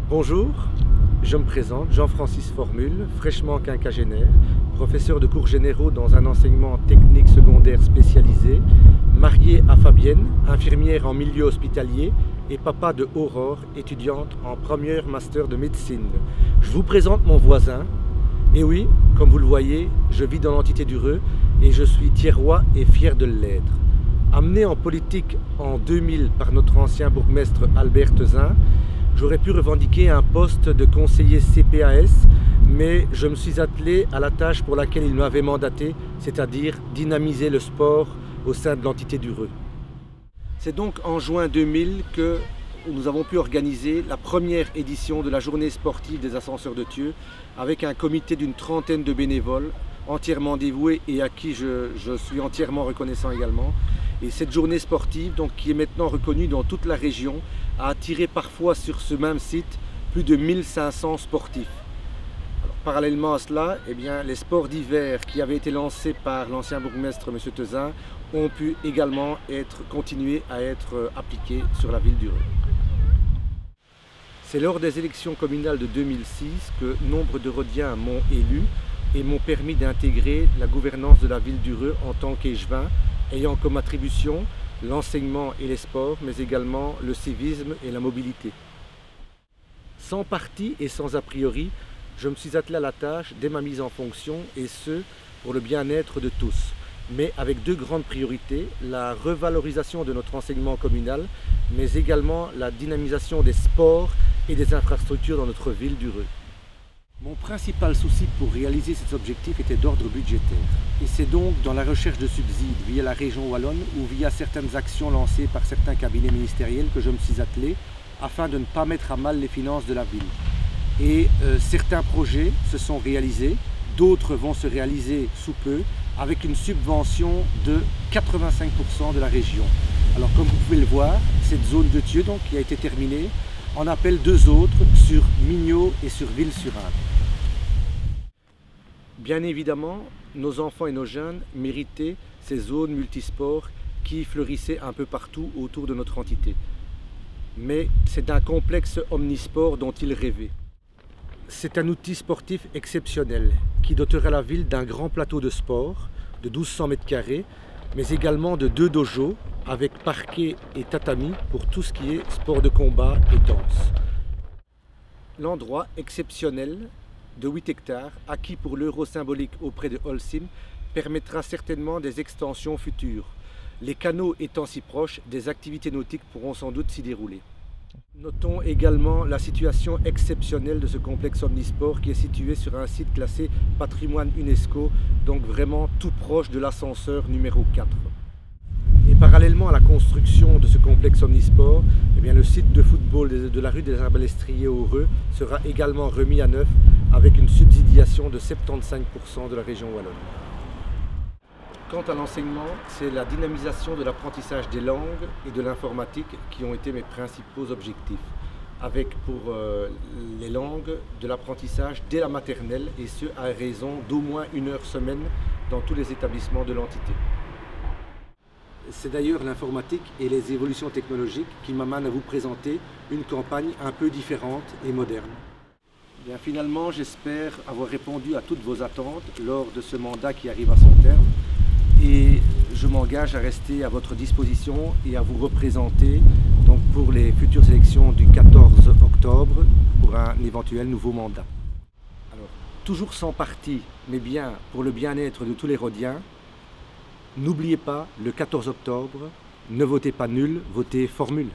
Bonjour, je me présente, Jean-Francis Formule, fraîchement quinquagénaire, professeur de cours généraux dans un enseignement technique secondaire spécialisé, marié à Fabienne, infirmière en milieu hospitalier et papa de Aurore, étudiante en première master de médecine. Je vous présente mon voisin, et oui, comme vous le voyez, je vis dans l'entité d'Ureux et je suis thierrois et fier de l'être. Amené en politique en 2000 par notre ancien bourgmestre Albert Tezin, j'aurais pu revendiquer un poste de conseiller CPAS, mais je me suis attelé à la tâche pour laquelle il m'avait mandaté, c'est-à-dire dynamiser le sport au sein de l'entité d'Ureux. C'est donc en juin 2000 que nous avons pu organiser la première édition de la journée sportive des Ascenseurs de Thieux avec un comité d'une trentaine de bénévoles entièrement dévoués et à qui je suis entièrement reconnaissant également. Et cette journée sportive, donc, qui est maintenant reconnue dans toute la région, a attiré parfois sur ce même site plus de 1500 sportifs. Alors, parallèlement à cela, les sports d'hiver qui avaient été lancés par l'ancien bourgmestre M. Tezin ont pu également continuer à être appliqués sur la ville d'Ureux. C'est lors des élections communales de 2006 que nombre de Rhodiens m'ont élu et m'ont permis d'intégrer la gouvernance de la ville d'Ureux en tant qu'échevin, ayant comme attribution l'enseignement et les sports, mais également le civisme et la mobilité. Sans parti et sans a priori, je me suis attelé à la tâche dès ma mise en fonction, et ce, pour le bien-être de tous, mais avec deux grandes priorités, la revalorisation de notre enseignement communal, mais également la dynamisation des sports et des infrastructures dans notre ville d'Ureux. Mon principal souci pour réaliser ces objectifs était d'ordre budgétaire. Et c'est donc dans la recherche de subsides via la région wallonne ou via certaines actions lancées par certains cabinets ministériels que je me suis attelé afin de ne pas mettre à mal les finances de la ville. Et certains projets se sont réalisés, d'autres vont se réaliser sous peu avec une subvention de 85% de la région. Alors comme vous pouvez le voir, cette zone de Thieux donc, qui a été terminée en appelle deux autres sur Mignot et sur Ville-sur-Indre. Bien évidemment, nos enfants et nos jeunes méritaient ces zones multisports qui fleurissaient un peu partout autour de notre entité. Mais c'est d'un complexe omnisport dont ils rêvaient. C'est un outil sportif exceptionnel qui dotera la ville d'un grand plateau de sport de 1200 m², mais également de 2 dojos avec parquet et tatami pour tout ce qui est sport de combat et danse. L'endroit exceptionnel de 8 hectares, acquis pour l'euro symbolique auprès de Holcim, permettra certainement des extensions futures. Les canaux étant si proches, des activités nautiques pourront sans doute s'y dérouler. Notons également la situation exceptionnelle de ce complexe omnisport qui est situé sur un site classé patrimoine UNESCO, donc vraiment tout proche de l'ascenseur numéro 4. Et parallèlement à la construction de ce complexe omnisport, le site de football de la rue des Arbalestriers au Reux sera également remis à neuf avec une subsidiation de 75% de la région wallonne. Quant à l'enseignement, c'est la dynamisation de l'apprentissage des langues et de l'informatique qui ont été mes principaux objectifs, avec pour les langues de l'apprentissage dès la maternelle, et ce à raison d'au moins 1 heure semaine dans tous les établissements de l'entité. C'est d'ailleurs l'informatique et les évolutions technologiques qui m'amènent à vous présenter une campagne un peu différente et moderne. Finalement, j'espère avoir répondu à toutes vos attentes lors de ce mandat qui arrive à son terme, et je m'engage à rester à votre disposition et à vous représenter donc, pour les futures élections du 14 octobre pour un éventuel nouveau mandat. Alors, toujours sans parti, mais bien pour le bien-être de tous les Rhodiens, n'oubliez pas, le 14 octobre, ne votez pas nul, votez formule.